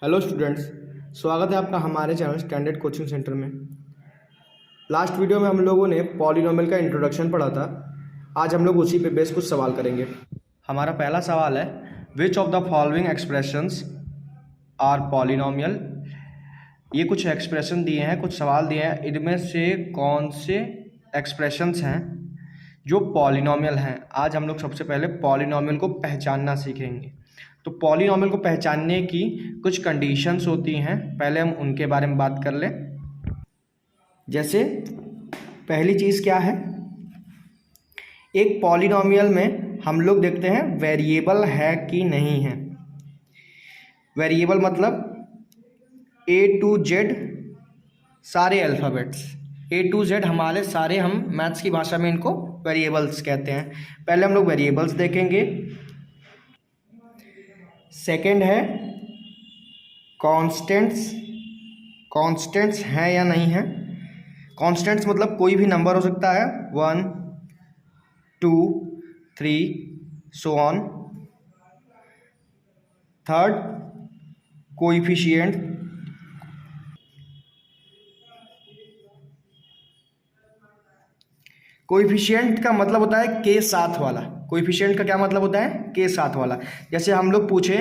Hello students, स्वागत है आपका हमारे चैनल स्टैंडर्ड कोचिंग सेंटर में। लास्ट वीडियो में हम लोगों ने पॉलिनोमियल का इंट्रोडक्शन पढ़ा था। आज हम लोग उसी पे बेस कुछ सवाल करेंगे। हमारा पहला सवाल है, which of the following expressions are polynomial. ये कुछ एक्सप्रेशन दिए हैं, कुछ सवाल दिए हैं, इनमें से कौन से एक्सप्रेशंस हैं जो पॉलिनोमियल हैं। आज हम लोग सबसे पहले पॉलिनोमियल को पहचानना सीखेंगे। तो पॉलिनोमियल को पहचानने की कुछ कंडीशंस होती हैं, पहले हम उनके बारे में बात कर लें। जैसे पहली चीज़ क्या है, एक पॉलिनोमियल में हम लोग देखते हैं वेरिएबल है कि नहीं है। वेरिएबल मतलब A to Z सारे अल्फ़ाबेट्स, A to Z हमारे सारे, हम मैथ्स की भाषा में इनको वेरिएबल्स कहते हैं। पहले हम लोग वेरिएबल्स देखेंगे। सेकंड है कांस्टेंट्स, कांस्टेंट्स हैं या नहीं है। कांस्टेंट्स मतलब कोई भी नंबर हो सकता है, 1 2 3 so on. Third coefficient, coefficient का मतलब होता है के साथ वाला। कोएफिशिएंट का क्या मतलब होता है, के साथ वाला। जैसे हम लोग पूछे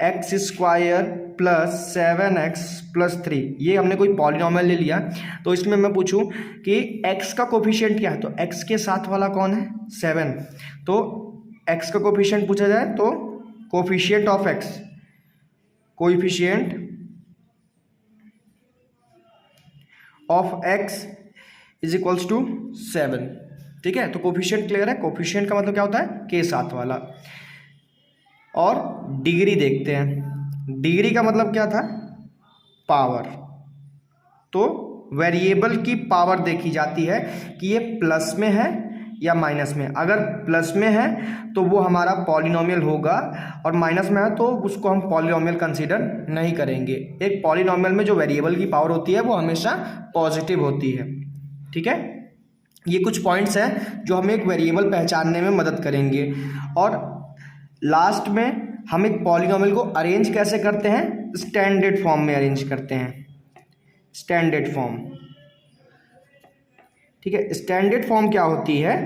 x square plus 7x plus 3, ये हमने कोई पॉलिनोमियल ले लिया, तो इसमें मैं पूछूं कि x का कोएफिशिएंट क्या है, तो x के साथ वाला कौन है, 7। तो x का कोएफिशिएंट पूछा जाए तो coefficient of x, coefficient of x is equals to 7। ठीक है, तो कोफिशिएंट क्लियर है। कोफिशिएंट का मतलब क्या होता है, के साथ वाला। और डिग्री देखते हैं। डिग्री का मतलब क्या था, पावर। तो वेरिएबल की पावर देखी जाती है कि ये प्लस में है या माइनस में। अगर प्लस में है तो वो हमारा पॉलिनोमियल होगा, और माइनस में है तो उसको हम पॉलिनोमियल कंसीडर नहीं करेंगे। एक पॉलिनोमियल में जो वेरिएबल की पावर होती है वो हमेशा पॉजिटिव होती है। ठीक है, ये कुछ पॉइंट्स हैं जो हमें एक वेरिएबल पहचानने में मदद करेंगे। और लास्ट में हम एक पॉलिनोमियल को अरेंज कैसे करते हैं, स्टैंडर्ड फॉर्म में अरेंज करते हैं। स्टैंडर्ड फॉर्म, ठीक है। स्टैंडर्ड फॉर्म क्या होती है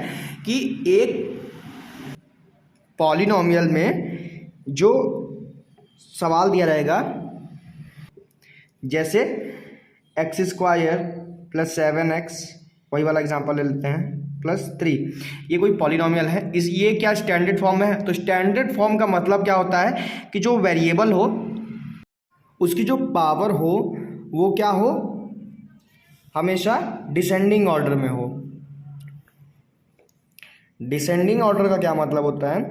कि एक पॉलिनोमियल में जो सवाल दिया रहेगा, जैसे एक्स स्क्वायर प्लस 7x, वही वाला एग्जांपल ले लेते हैं, प्लस 3, ये कोई पॉलिनोमियल है। ये क्या स्टैंडर्ड फॉर्म में है। तो स्टैंडर्ड फॉर्म का मतलब क्या होता है कि जो वेरिएबल हो उसकी जो पावर हो वो क्या हो, हमेशा डिसेंडिंग ऑर्डर में हो। डिसेंडिंग ऑर्डर का क्या मतलब होता है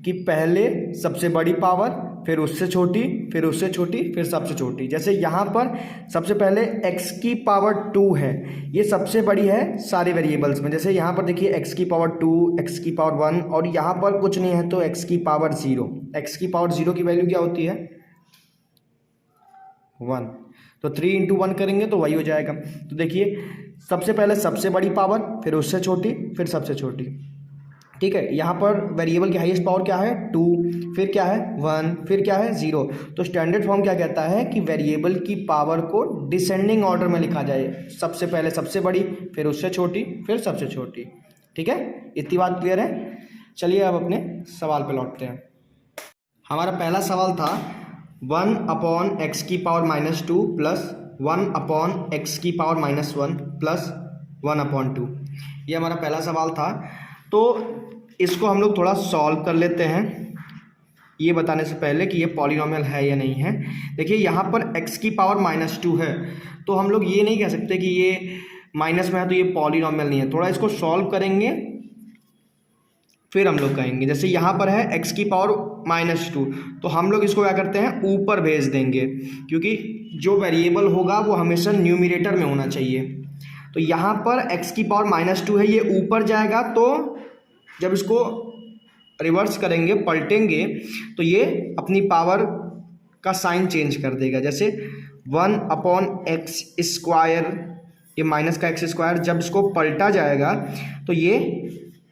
कि पहले सबसे बड़ी पावर, फिर उससे छोटी, फिर उससे छोटी, फिर सबसे छोटी। जैसे यहाँ पर सबसे पहले x की पावर 2 है, ये सबसे बड़ी है सारे वेरिएबल्स में। जैसे यहाँ पर देखिए x की पावर 2, x की पावर 1, और यहाँ पर कुछ नहीं है तो x की पावर 0। x की पावर 0 की वैल्यू क्या होती है, 1। तो 3 इंटू 1 करेंगे तो वही हो जाएगा। तो देखिए सबसे पहले सबसे बड़ी पावर, फिर उससे छोटी, फिर सबसे छोटी। ठीक है, यहाँ पर वेरिएबल की हाईएस्ट पावर क्या है, 2, फिर क्या है 1, फिर क्या है 0। तो स्टैंडर्ड फॉर्म क्या कहता है कि वेरिएबल की पावर को डिसेंडिंग ऑर्डर में लिखा जाए, सबसे पहले सबसे बड़ी, फिर उससे छोटी, फिर सबसे छोटी। ठीक है, इतनी बात क्लियर है। चलिए अब अपने सवाल पे लौटते हैं। हमारा पहला सवाल था 1/x की पावर -2 प्लस 1/x की पावर -1 प्लस 1/2। ये हमारा पहला सवाल था। तो इसको हम लोग थोड़ा सॉल्व कर लेते हैं, ये बताने से पहले कि ये पॉलिनोमियल है या नहीं है। देखिए यहाँ पर x की पावर -2 है, तो हम लोग ये नहीं कह सकते कि ये माइनस में है तो ये पॉलिनोमियल नहीं है। थोड़ा इसको सॉल्व करेंगे फिर हम लोग कहेंगे। जैसे यहाँ पर है x की पावर -2, तो हम लोग इसको क्या करते हैं, ऊपर भेज देंगे, क्योंकि जो वेरिएबल होगा वो हमेशा न्यूमरेटर में होना चाहिए। तो यहाँ पर x की पावर -2 है, ये ऊपर जाएगा, तो जब इसको रिवर्स करेंगे, पलटेंगे, तो ये अपनी पावर का साइन चेंज कर देगा। जैसे 1/x स्क्वायर, ये माइनस का x स्क्वायर, जब इसको पलटा जाएगा तो ये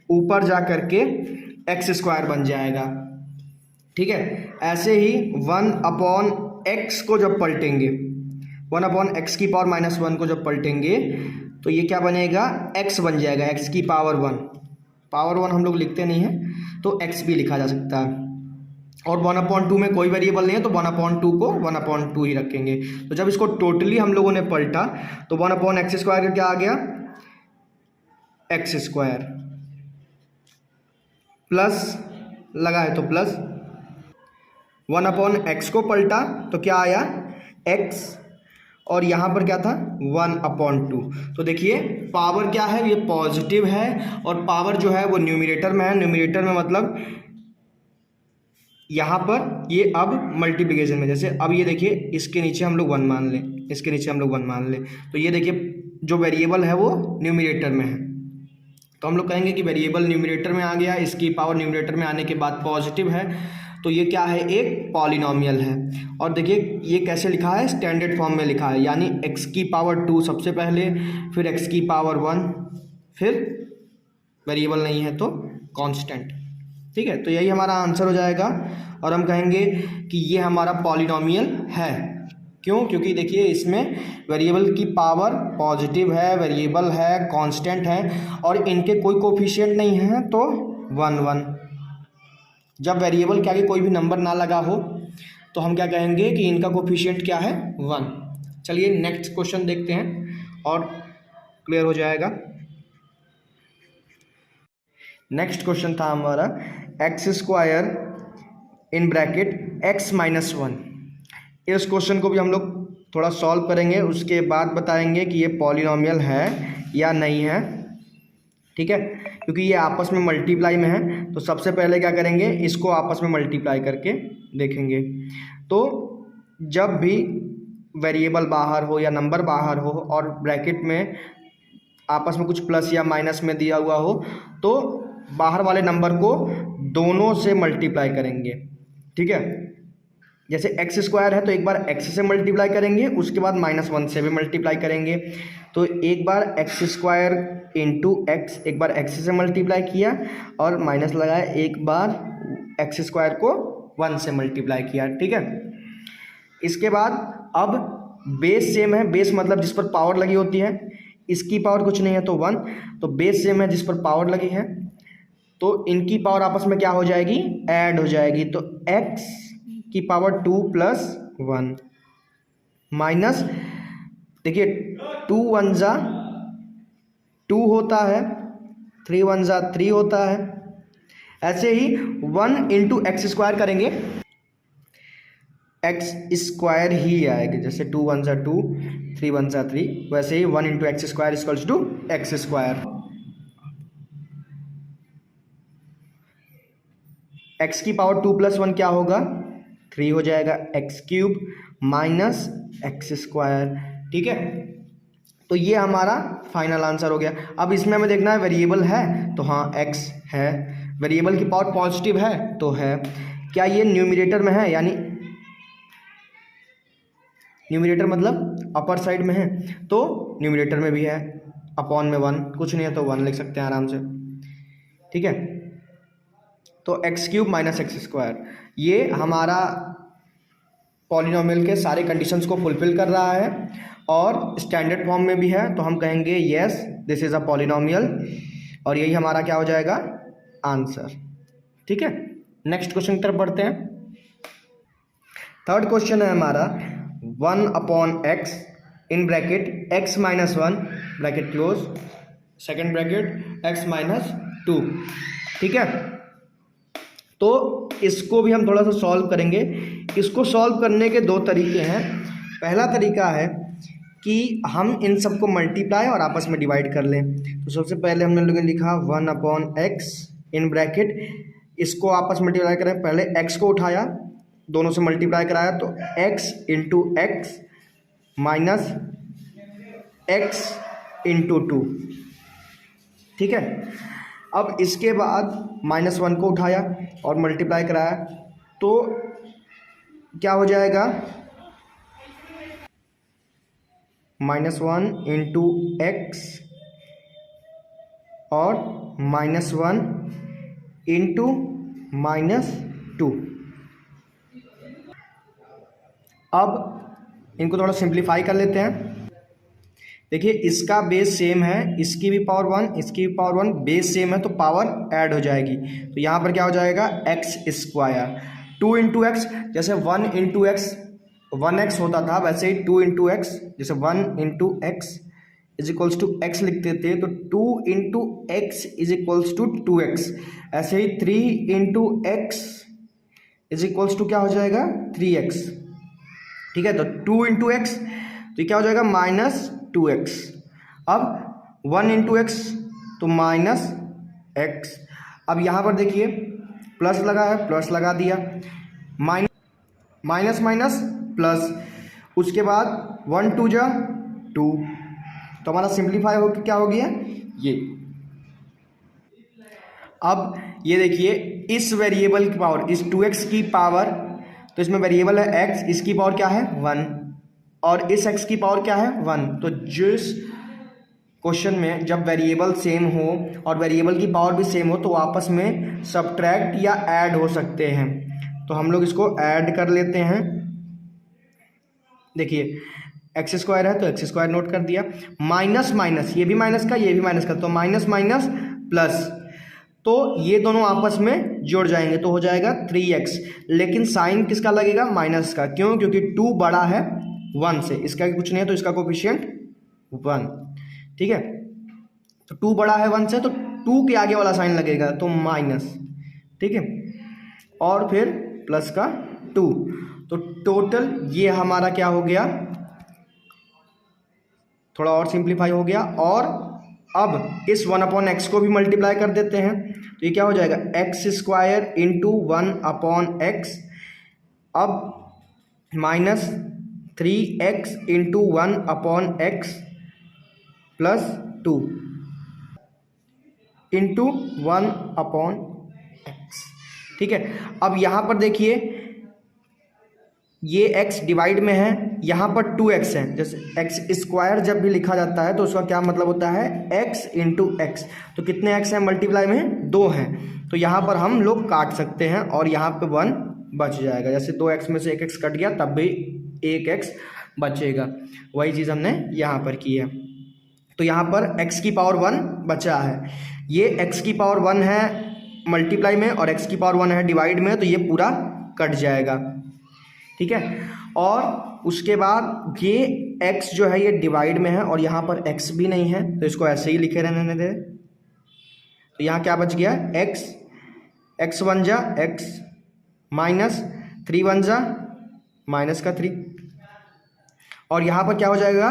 ऊपर जा करके x स्क्वायर बन जाएगा। ठीक है, ऐसे ही 1 एक्स को जब पलटेंगे, 1/x⁻⁻1 को जब पलटेंगे तो ये क्या बनेगा, x बन जाएगा, x की पावर 1। पावर 1 हम लोग लिखते नहीं हैं तो x भी लिखा जा सकता है। और 1/2 में कोई वेरिएबल नहीं है तो 1/2 को 1/2 ही रखेंगे। तो जब इसको टोटली हम लोगों ने पलटा तो 1/x² का क्या आ गया, x², प्लस लगा है तो प्लस, 1/x को पलटा तो क्या आया, x, और यहाँ पर क्या था 1/2। तो देखिए पावर क्या है, ये पॉजिटिव है, और पावर जो है वो न्यूमरेटर में है। न्यूमरेटर में मतलब यहाँ पर ये अब मल्टीप्लिकेशन में, जैसे अब ये देखिए इसके नीचे हम लोग 1 मान लें, इसके नीचे हम लोग 1 मान लें, तो ये देखिए जो वेरिएबल है वो न्यूमरेटर में है, तो हम लोग कहेंगे कि वेरिएबल न्यूमरेटर में आ गया, इसकी पावर न्यूमरेटर में आने के बाद पॉजिटिव है, तो ये क्या है, एक पॉलिनोमियल है। और देखिए ये कैसे लिखा है, स्टैंडर्ड फॉर्म में लिखा है, यानी x⁻2 सबसे पहले, फिर x⁻1, फिर वेरिएबल नहीं है तो कांस्टेंट। ठीक है, तो यही हमारा आंसर हो जाएगा, और हम कहेंगे कि ये हमारा पॉलिनोमियल है। क्यों, क्योंकि देखिए इसमें वेरिएबल की पावर पॉजिटिव है, वेरिएबल है, कांस्टेंट है, और इनके कोई कोफिशिएंट नहीं है तो 1 1। जब वेरिएबल के आगे कोई भी नंबर ना लगा हो तो हम क्या कहेंगे कि इनका कोफिशिएंट क्या है, 1। चलिए नेक्स्ट क्वेश्चन देखते हैं और क्लियर हो जाएगा। नेक्स्ट क्वेश्चन था हमारा x² इन ब्रैकेट x-1। इस क्वेश्चन को भी हम लोग थोड़ा सॉल्व करेंगे, उसके बाद बताएंगे कि ये पॉलिनोमियल है या नहीं है। ठीक है, क्योंकि ये आपस में मल्टीप्लाई में है, तो सबसे पहले क्या करेंगे, इसको आपस में मल्टीप्लाई करके देखेंगे। तो जब भी वेरिएबल बाहर हो या नंबर बाहर हो और ब्रैकेट में आपस में कुछ प्लस या माइनस में दिया हुआ हो, तो बाहर वाले नंबर को दोनों से मल्टीप्लाई करेंगे। ठीक है, जैसे x² है तो एक बार x से मल्टीप्लाई करेंगे, उसके बाद -1 से भी मल्टीप्लाई करेंगे। तो एक बार x² इंटू x, एक बार x से मल्टीप्लाई किया और माइनस लगाया, एक बार x² को 1 से मल्टीप्लाई किया। ठीक है, इसके बाद अब बेस सेम है, बेस मतलब जिस पर पावर लगी होती है, इसकी पावर कुछ नहीं है तो 1, तो बेस सेम है जिस पर पावर लगी है, तो इनकी पावर आपस में क्या हो जाएगी, ऐड हो जाएगी। तो x की पावर 2 + 1 माइनस, देखिए 2 1 जा 2 होता है, 3 1 जा 3 होता है। ऐसे ही 1 इंटू x² करेंगे, x² ही आएगी, जैसे 2 1 जा 2, 3 1 जा 3, वैसे ही 1 इंटू x² = x²। x की पावर 2 + 1 क्या होगा, 3 हो जाएगा, x³ माइनस x²। ठीक है, तो ये हमारा फाइनल आंसर हो गया। अब इसमें हमें देखना है वेरिएबल है तो हाँ x है, वेरिएबल की पावर पॉजिटिव है तो है, क्या ये न्यूमरेटर में है, यानी न्यूमरेटर मतलब अपर साइड में है, तो न्यूमरेटर में भी है, अपॉन में 1, कुछ नहीं है तो 1 लिख सकते हैं आराम से। ठीक है, तो x³ माइनस x², ये हमारा पॉलिनोमियल के सारे कंडीशंस को फुलफिल कर रहा है और स्टैंडर्ड फॉर्म में भी है, तो हम कहेंगे yes this is a polynomial, और यही हमारा क्या हो जाएगा, आंसर। ठीक है, नेक्स्ट क्वेश्चन की तरफ बढ़ते हैं। थर्ड क्वेश्चन है हमारा 1/x in bracket x-1 bracket close, second bracket x-2। ठीक है, तो इसको भी हम थोड़ा सा सॉल्व करेंगे। इसको सॉल्व करने के दो तरीके हैं। पहला तरीका है कि हम इन सबको मल्टीप्लाई और आपस में डिवाइड कर लें। तो सबसे पहले हमने लोगों ने लिखा 1/x इन ब्रैकेट, इसको आपस में मल्टीप्लाई करें, पहले x को उठाया, दोनों से मल्टीप्लाई कराया, तो x into x minus x into 2। ठीक है, अब इसके बाद -1 को उठाया और मल्टीप्लाई कराया, तो क्या हो जाएगा, -1 इंटू एक्स और -1 इंटू -2। अब इनको थोड़ा सिंप्लीफाई कर लेते हैं। देखिए इसका बेस सेम है, इसकी भी पावर 1, इसकी भी पावर 1, बेस सेम है तो पावर ऐड हो जाएगी। तो यहाँ पर क्या हो जाएगा एक्स स्क्वायर, 2 इंटू एक्स, जैसे 1 इंटू एक्स 1x होता था वैसे ही 2 इंटू एक्स, जैसे 1 into X is equals to X लिखते थे तो 2 into X is equals to 2x, ऐसे ही 3 into X is equals to क्या हो जाएगा 3x। ठीक है, तो 2 इंटू एक्स तो ये क्या हो जाएगा -2x। अब 1 इंटू एक्स तो -x। अब यहाँ पर देखिए प्लस लगा है, प्लस लगा दिया, माइनस माइनस प्लस, उसके बाद 1 2 जा 2, तो हमारा सिंप्लीफाई हो क्या हो गया ये। अब ये देखिए इस वेरिएबल की पावर, इस 2x की पावर, तो इसमें वेरिएबल है x, इसकी पावर क्या है 1 और इस x की पावर क्या है 1। तो जिस क्वेश्चन में जब वेरिएबल सेम हो और वेरिएबल की पावर भी सेम हो तो आपस में सब्ट्रैक्ट या ऐड हो सकते हैं। तो हम लोग इसको ऐड कर लेते हैं। देखिए एक्स स्क्वायर है तो एक्स स्क्वायर नोट कर दिया, माइनस माइनस, ये भी माइनस का ये भी माइनस का, तो माइनस माइनस प्लस, तो ये दोनों आपस में जुड़ जाएंगे तो हो जाएगा 3x। लेकिन साइन किसका लगेगा माइनस का, क्यों, क्योंकि 2 बड़ा है 1 से, इसका कुछ नहीं है तो इसका कोफिशिएंट 1। ठीक है, तो 2 बड़ा है 1 से तो 2 के आगे वाला साइन लगेगा तो माइनस। ठीक है, और फिर प्लस का 2, तो टोटल ये हमारा क्या हो गया, थोड़ा और सिंप्लीफाई हो गया। और अब इस 1/x को भी मल्टीप्लाई कर देते हैं तो ये क्या हो जाएगा एक्स स्क्वायर इंटू 1/x, अब minus 3x into 1/x plus 2 into 1/x। ठीक है, अब यहाँ पर देखिए ये x डिवाइड में है, यहाँ पर 2x है, जैसे एक्स स्क्वायर जब भी लिखा जाता है तो उसका क्या मतलब होता है x इंटू एक्स, तो कितने x हैं मल्टीप्लाई में 2 हैं, तो यहाँ पर हम लोग काट सकते हैं और यहाँ पे 1 बच जाएगा, जैसे 2x में से 1x कट गया तब भी 1x बचेगा, वही चीज़ हमने यहाँ पर की है। तो यहाँ पर x की पावर 1 बचा है, ये x की पावर 1 है मल्टीप्लाई में और x की पावर 1 है डिवाइड में, तो ये पूरा कट जाएगा। ठीक है, और उसके बाद ये x जो है ये डिवाइड में है और यहाँ पर x भी नहीं है तो इसको ऐसे ही लिखे रहने दे। तो यहाँ क्या बच गया x 1 जा x माइनस 3 1 जा माइनस का 3, और यहाँ पर क्या हो जाएगा,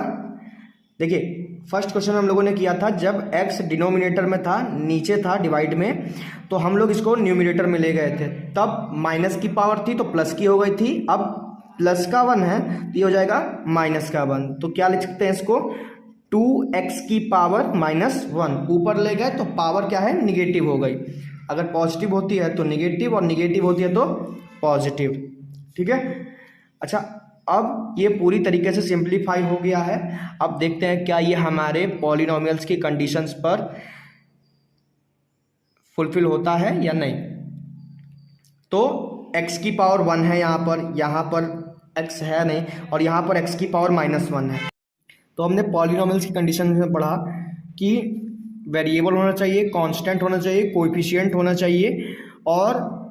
देखिए फर्स्ट क्वेश्चन हम लोगों ने किया था जब x डिनोमिनेटर में था, नीचे था डिवाइड में, तो हम लोग इसको न्यूमिनेटर में ले गए थे, तब माइनस की पावर थी तो प्लस की हो गई थी, अब प्लस का 1 है तो ये हो जाएगा माइनस का 1, तो क्या लिख सकते हैं इसको 2x की पावर -1, ऊपर ले गए तो पावर क्या है निगेटिव हो गई, अगर पॉजिटिव होती है तो निगेटिव और निगेटिव होती है तो पॉजिटिव। ठीक है, अच्छा अब ये पूरी तरीके से सिंप्लीफाई हो गया है। अब देखते हैं क्या ये हमारे पॉलिनोमियल्स की कंडीशंस पर फुलफिल होता है या नहीं। तो x की पावर 1 है यहाँ पर x है नहीं, और यहाँ पर x की पावर -1 है। तो हमने पॉलिनोमियल्स की कंडीशन में पढ़ा कि वेरिएबल होना चाहिए, कांस्टेंट होना चाहिए, कोएफिशिएंट होना चाहिए, और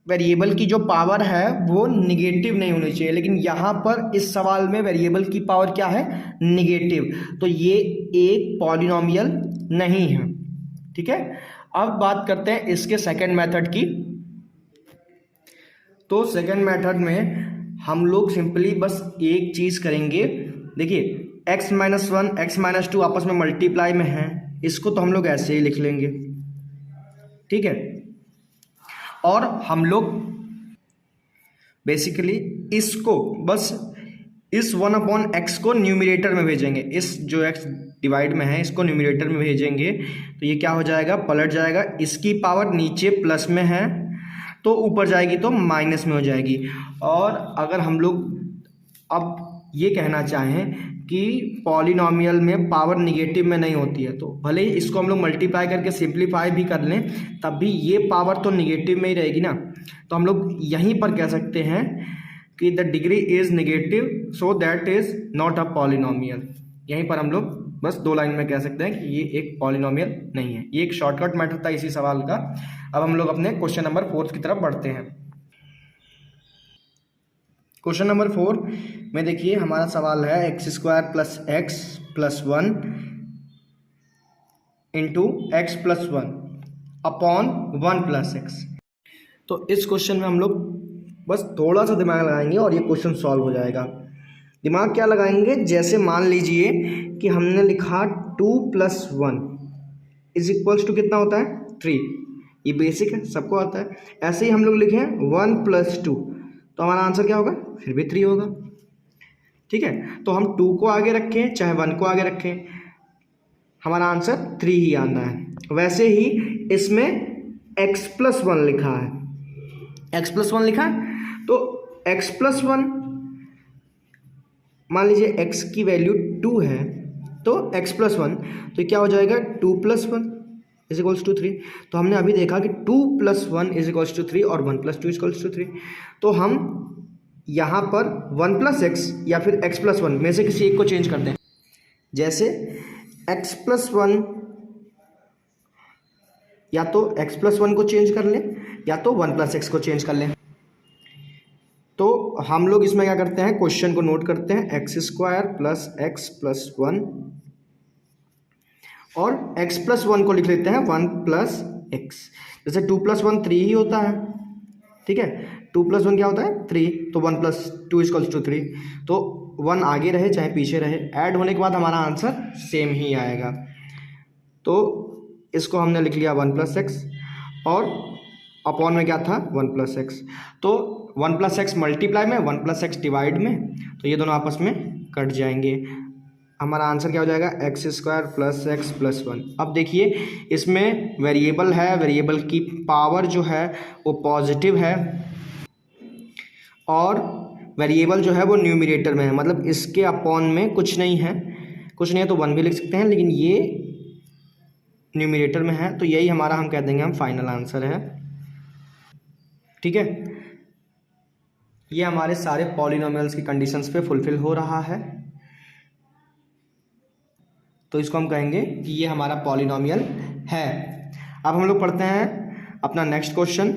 वेरिएबल की जो पावर है वो निगेटिव नहीं होनी चाहिए, लेकिन यहाँ पर इस सवाल में वेरिएबल की पावर क्या है निगेटिव, तो ये एक पॉलिनोमियल नहीं है। ठीक है, अब बात करते हैं इसके सेकंड मेथड की। तो सेकंड मेथड में हम लोग सिंपली बस एक चीज़ करेंगे, देखिए x - 1 x - 2 आपस में मल्टीप्लाई में है, इसको तो हम लोग ऐसे ही लिख लेंगे। ठीक है, और हम लोग बेसिकली इसको बस इस 1/x को न्यूमिनेटर में भेजेंगे, इस जो x डिवाइड में है इसको न्यूमिनेटर में भेजेंगे तो ये क्या हो जाएगा पलट जाएगा, इसकी पावर नीचे प्लस में है तो ऊपर जाएगी तो माइनस में हो जाएगी। और अगर हम लोग अब ये कहना चाहें कि पॉलिनोमियल में पावर निगेटिव में नहीं होती है, तो भले ही इसको हम लोग मल्टीप्लाई करके सिंप्लीफाई भी कर लें तब भी ये पावर तो निगेटिव में ही रहेगी ना, तो हम लोग यहीं पर कह सकते हैं कि the degree is negative so that is not a polynomial. यहीं पर हम लोग बस 2 लाइन में कह सकते हैं कि ये एक पॉलिनोमियल नहीं है। ये एक शॉर्टकट मेथड था इसी सवाल का। अब हम लोग अपने क्वेश्चन नंबर 4 की तरफ बढ़ते हैं। क्वेश्चन नंबर 4 में देखिए हमारा सवाल है x² + x + 1 into x + 1 upon 1 + x। तो इस क्वेश्चन में हम लोग बस थोड़ा सा दिमाग लगाएंगे और ये क्वेश्चन सॉल्व हो जाएगा। दिमाग क्या लगाएंगे, जैसे मान लीजिए कि हमने लिखा 2 + 1 इज इक्वल्स टू कितना होता है 3। ये बेसिक है, सबको आता है। ऐसे ही हम लोग लिखें 1 + 2 तो हमारा आंसर क्या होगा, फिर भी 3 होगा। ठीक है, तो हम 2 को आगे रखें चाहे 1 को आगे रखें, हमारा आंसर 3 ही आना है। वैसे ही इसमें x + 1 लिखा है, x + 1 लिखा है तो x + 1 मान लीजिए x की वैल्यू 2 है तो x + 1 तो क्या हो जाएगा 2 + 1 इज इक्वल्स टू 3। तो हमने अभी देखा कि 2 + 1 इज इक्वल्स टू 3 और 1 + 2 इज इक्वल्स टू 3। तो हम यहाँ पर 1 + x या फिर x + 1 में से किसी एक को चेंज कर दें। जैसे x + 1 या तो x + 1 को चेंज कर लें या तो 1 + x को चेंज कर लें। तो हम लोग इसमें क्या करते हैं, क्वेश्चन को नोट करते हैं x² + x + 1 और x + 1 को लिख लेते हैं 1 + x। जैसे 2 + 1 3 ही होता है। ठीक है, 2 + 1 क्या होता है 3, तो 1 + 2 इक्वल्स टू 3। तो 1 आगे रहे चाहे पीछे रहे, ऐड होने के बाद हमारा आंसर सेम ही आएगा। तो इसको हमने लिख लिया 1 + x और अपॉन में क्या था 1 + x। तो 1 + x मल्टीप्लाई में 1 + x डिवाइड में, तो ये दोनों आपस में कट जाएंगे। हमारा आंसर क्या हो जाएगा x² + x + 1। अब देखिए इसमें वेरिएबल है, वेरिएबल की पावर जो है वो पॉजिटिव है और वेरिएबल जो है वो न्यूमरेटर में है, मतलब इसके अपॉन में कुछ नहीं है। कुछ नहीं है तो 1 भी लिख सकते हैं, लेकिन ये न्यूमरेटर में है तो यही हमारा हम कह देंगे हम फाइनल आंसर है। ठीक है, ये हमारे सारे पॉलिनोमियल्स की कंडीशंस पे फुलफिल हो रहा है, तो इसको हम कहेंगे कि ये हमारा पॉलिनोमियल है। अब हम लोग पढ़ते हैं अपना नेक्स्ट क्वेश्चन।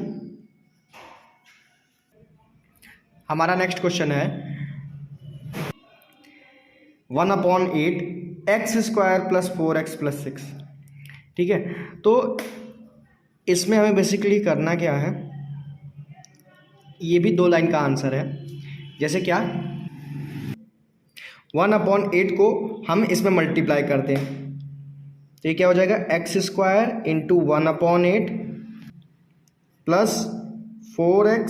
हमारा नेक्स्ट क्वेश्चन है 1/8 x² + 4x + 6। ठीक है, तो इसमें हमें बेसिकली करना क्या है, ये भी 2 लाइन का आंसर है। जैसे क्या 1/8 को हम इसमें मल्टीप्लाई करते हैं तो ये क्या हो जाएगा x² × 1/8 प्लस 4x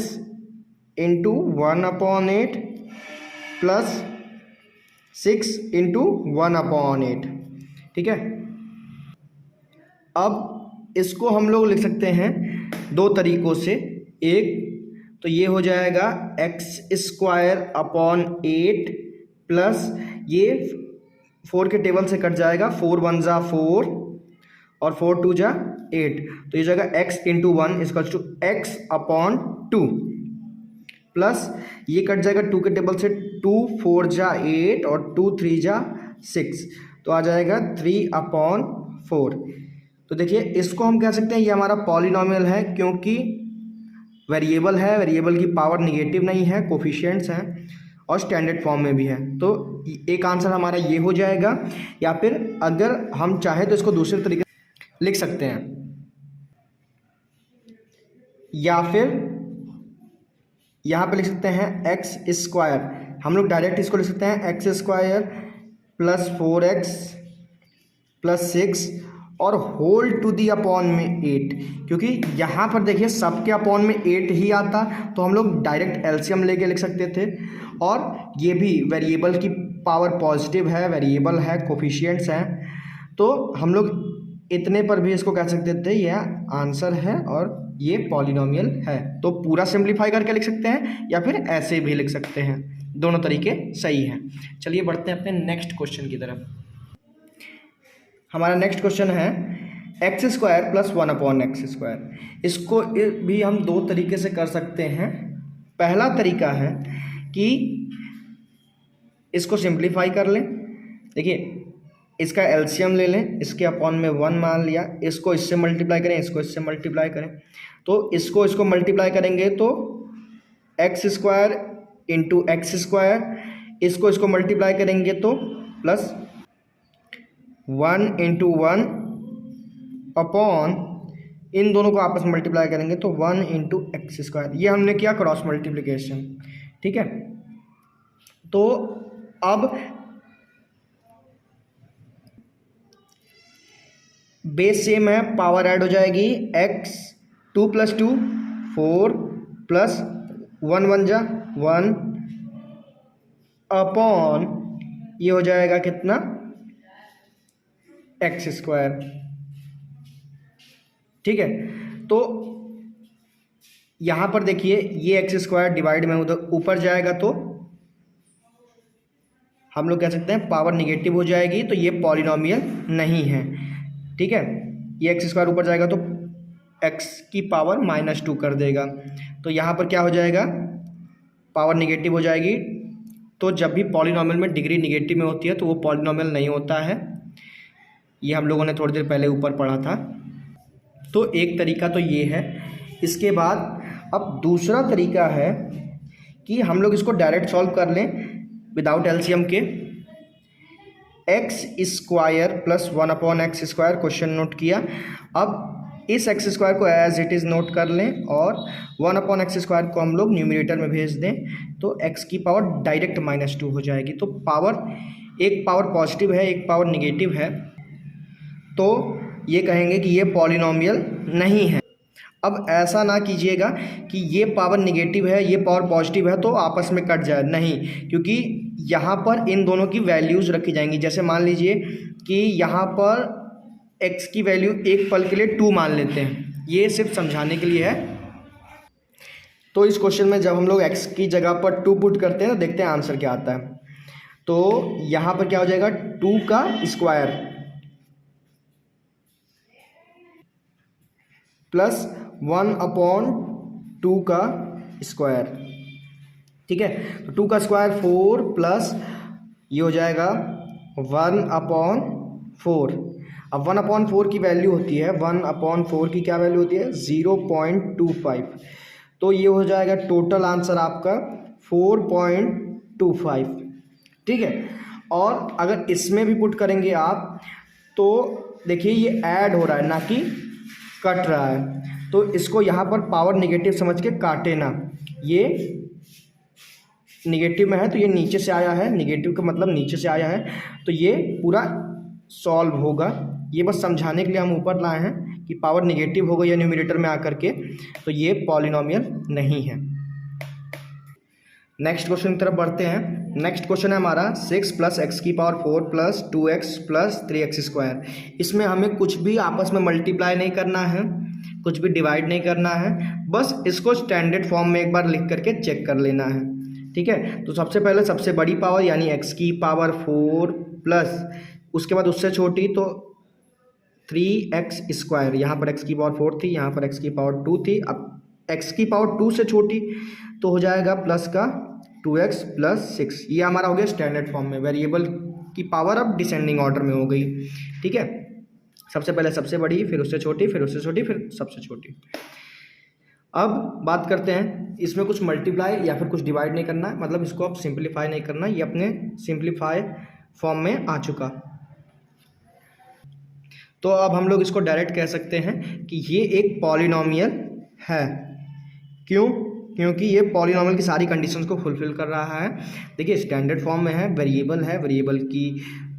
× 1/8 प्लस 6 × 1/8। ठीक है, अब इसको हम लोग लिख सकते हैं 2 तरीक़ों से। एक तो ये हो जाएगा x² / 8 प्लस ये 4 के टेबल से कट जाएगा, 4 × 1 = 4 और 4 × 2 = 8। तो ये जाएगा x × 1 = x/2 प्लस ये कट जाएगा 2 के टेबल से, 2 4 = 8 और 2 3 = 6, तो आ जाएगा 3/4। तो देखिए इसको हम कह सकते हैं ये हमारा पॉलिनोमियल है, क्योंकि वेरिएबल है, वेरिएबल की पावर निगेटिव नहीं है, कोफिशिएंट्स हैं और स्टैंडर्ड फॉर्म में भी है। तो एक आंसर हमारा ये हो जाएगा, या फिर अगर हम चाहें तो इसको दूसरे तरीके से लिख सकते हैं, या फिर यहाँ पे लिख सकते हैं x²। हम लोग डायरेक्ट इसको लिख सकते हैं x² + 4x + 6 और होल टू दी अपॉन में 8, क्योंकि यहाँ पर देखिए सबके अपॉन में 8 ही आता, तो हम लोग डायरेक्ट एलसीएम लेके लिख सकते थे। और ये भी वेरिएबल की पावर पॉजिटिव है, वेरिएबल है, कोफिशिएंट्स हैं, तो हम लोग इतने पर भी इसको कह सकते थे यह आंसर है और ये पॉलिनोमियल है। तो पूरा सिंप्लीफाई करके लिख सकते हैं या फिर ऐसे भी लिख सकते हैं, दोनों तरीके सही हैं। चलिए बढ़ते हैं अपने नेक्स्ट क्वेश्चन की तरफ। हमारा नेक्स्ट क्वेश्चन है x² + 1/x²। इसको भी हम 2 तरीके से कर सकते हैं। पहला तरीका है कि इसको सिंप्लीफाई कर लें। देखिए इसका एलसीएम ले लें, इसके अपॉन में 1 मान लिया, इसको इससे मल्टीप्लाई करें, इसको इससे मल्टीप्लाई करें, तो इसको मल्टीप्लाई करेंगे तो x square into x square, इसको मल्टीप्लाई करेंगे तो प्लस 1 इंटू 1 अपॉन, इन दोनों को आपस में मल्टीप्लाई करेंगे तो 1 इंटू एक्स स्क्वायर। ये हमने किया क्रॉस मल्टीप्लिकेशन, ठीक है। तो अब बेस सेम है, पावर ऐड हो जाएगी, x 2 + 2 4 प्लस 1 1 जा 1 अपॉन ये हो जाएगा कितना, एक्स स्क्वायर, ठीक है। तो यहां पर देखिए ये एक्स स्क्वायर डिवाइड में उधर ऊपर जाएगा तो हम लोग कह सकते हैं पावर निगेटिव हो जाएगी, तो ये पॉलिनोमियल नहीं है, ठीक है। ये एक्स स्क्वायर ऊपर जाएगा तो एक्स की पावर -2 कर देगा, तो यहाँ पर क्या हो जाएगा, पावर निगेटिव हो जाएगी। तो जब भी पॉलिनोमियल में डिग्री निगेटिव में होती है तो वो पॉलिनोमियल नहीं होता है, ये हम लोगों ने थोड़ी देर पहले ऊपर पढ़ा था। तो एक तरीका तो ये है। इसके बाद अब दूसरा तरीका है कि हम लोग इसको डायरेक्ट सॉल्व कर लें विदाउट एलसीएम के। X square plus 1 upon x square, question note किया। अब इस एक्स स्क्वायर को एज इट इज़ नोट कर लें और 1 अपॉन एक्स स्क्वायर को हम लोग न्यूमरेटर में भेज दें तो एक्स की पावर डायरेक्ट -2 हो जाएगी। तो पावर, एक पावर पॉजिटिव है, एक पावर निगेटिव है, तो ये कहेंगे कि ये पॉलिनोमियल नहीं है। अब ऐसा ना कीजिएगा कि ये पावर निगेटिव है, ये पावर पॉजिटिव है तो आपस में कट जाए, नहीं, क्योंकि यहाँ पर इन दोनों की वैल्यूज़ रखी जाएंगी। जैसे मान लीजिए कि यहाँ पर x की वैल्यू एक पल के लिए 2 मान लेते हैं, ये सिर्फ समझाने के लिए है। तो इस क्वेश्चन में जब हम लोग x की जगह पर 2 पुट करते हैं तो देखते हैं आंसर क्या आता है। तो यहाँ पर क्या हो जाएगा, 2 का स्क्वायर प्लस 1 अपॉन 2 का स्क्वायर, ठीक है। तो 2 का स्क्वायर 4 प्लस ये हो जाएगा 1 अपॉन 4। अब 1 अपॉन 4 की वैल्यू होती है, 1 अपॉन 4 की क्या वैल्यू होती है, 0.25। तो ये हो जाएगा टोटल आंसर आपका 4.25, ठीक है। और अगर इसमें भी पुट करेंगे आप तो देखिए ये ऐड हो रहा है ना कि कट रहा है, तो इसको यहाँ पर पावर निगेटिव समझ के काटे ना। ये निगेटिव में है तो ये नीचे से आया है, निगेटिव का मतलब नीचे से आया है, तो ये पूरा सॉल्व होगा। ये बस समझाने के लिए हम ऊपर लाए हैं कि पावर निगेटिव हो गई है न्यूमरेटर में आकर के, तो ये पॉलिनोमियल नहीं है। नेक्स्ट क्वेश्चन की तरफ बढ़ते हैं। नेक्स्ट क्वेश्चन है हमारा 6 + x की power 4 plus 2x plus 3x square. इसमें हमें कुछ भी आपस में मल्टीप्लाई नहीं करना है, कुछ भी डिवाइड नहीं करना है, बस इसको स्टैंडर्ड फॉर्म में एक बार लिख करके चेक कर लेना है, ठीक है। तो सबसे पहले सबसे बड़ी पावर यानी x की पावर 4 प्लस उसके बाद उससे छोटी तो 3x स्क्वायर। यहाँ पर x की पावर 4 थी, यहाँ पर x की पावर 2 थी, अब x की पावर 2 से छोटी तो हो जाएगा प्लस का 2x प्लस 6। ये हमारा हो गया स्टैंडर्ड फॉर्म में, वेरिएबल की पावर अब डिसेंडिंग ऑर्डर में हो गई, ठीक है। सबसे पहले सबसे बड़ी, फिर उससे छोटी, फिर उससे छोटी, फिर सबसे छोटी। अब बात करते हैं, इसमें कुछ मल्टीप्लाई या फिर कुछ डिवाइड नहीं करना है, मतलब इसको अब सिंप्लीफाई नहीं करना, ये अपने सिंप्लीफाई फॉर्म में आ चुका। तो अब हम लोग इसको डायरेक्ट कह सकते हैं कि ये एक पॉलिनोमियल है। क्यों? क्योंकि ये पॉलिनोमियल की सारी कंडीशंस को फुलफिल कर रहा है। देखिए स्टैंडर्ड फॉर्म में है, वेरिएबल की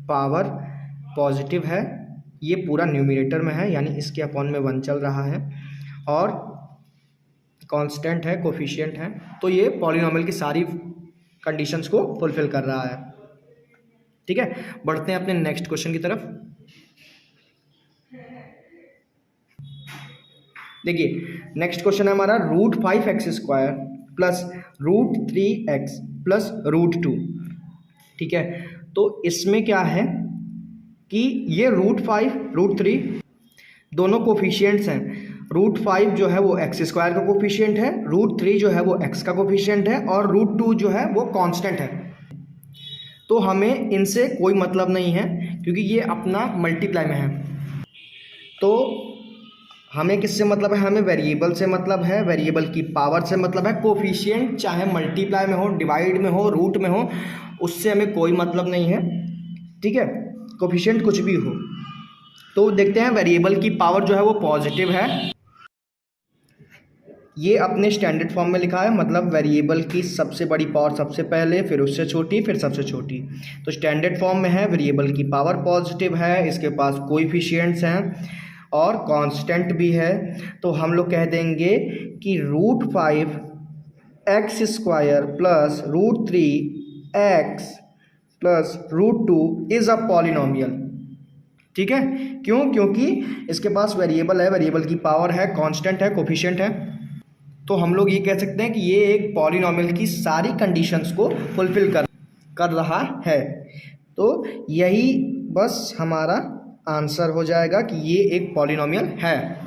पावर पॉजिटिव है, ये पूरा न्यूमरेटर में है यानी इसके अपॉन में 1 चल रहा है, और कांस्टेंट है, कोफिशिएंट है, तो ये पॉलिनोमियल की सारी कंडीशंस को फुलफिल कर रहा है, ठीक है। बढ़ते हैं अपने नेक्स्ट क्वेश्चन की तरफ। देखिए नेक्स्ट क्वेश्चन है हमारा √5x² प्लस √3x प्लस √2, ठीक है। तो इसमें क्या है कि ये √5 √3 दोनों कोफिशिएंट्स हैं, √5 जो है वो x स्क्वायर का कोफिशिएंट है, √3 जो है वो x का कोफिशिएंट है और √2 जो है वो कांस्टेंट है। तो हमें इनसे कोई मतलब नहीं है क्योंकि ये अपना मल्टीप्लाई में है। तो हमें किससे मतलब है, हमें वेरिएबल से मतलब है, वेरिएबल की पावर से मतलब है। कोफिशिएंट चाहे मल्टीप्लाई में हो, डिवाइड में हो, रूट में हो, उससे हमें कोई मतलब नहीं है, ठीक है, कोफिशिएंट कुछ भी हो। तो देखते हैं वेरिएबल की पावर जो है वो पॉजिटिव है, ये अपने स्टैंडर्ड फॉर्म में लिखा है, मतलब वेरिएबल की सबसे बड़ी पावर सबसे पहले, फिर उससे छोटी, फिर सबसे छोटी। तो स्टैंडर्ड फॉर्म में है वेरिएबल की पावर पॉजिटिव है, इसके पास कोएफिशिएंट्स हैं और कांस्टेंट भी है। तो हम लोग कह देंगे कि √5 x square plus √3 x plus √2 is a polynomial. ठीक है, क्यों? क्योंकि इसके पास वेरिएबल है, वेरिएबल की पावर है, कांस्टेंट है, कोफिशिएंट है। तो हम लोग ये कह सकते हैं कि ये एक पॉलिनोमियल की सारी कंडीशंस को फुलफिल कर रहा है। तो यही बस हमारा आंसर हो जाएगा कि ये एक पॉलिनोमियल है।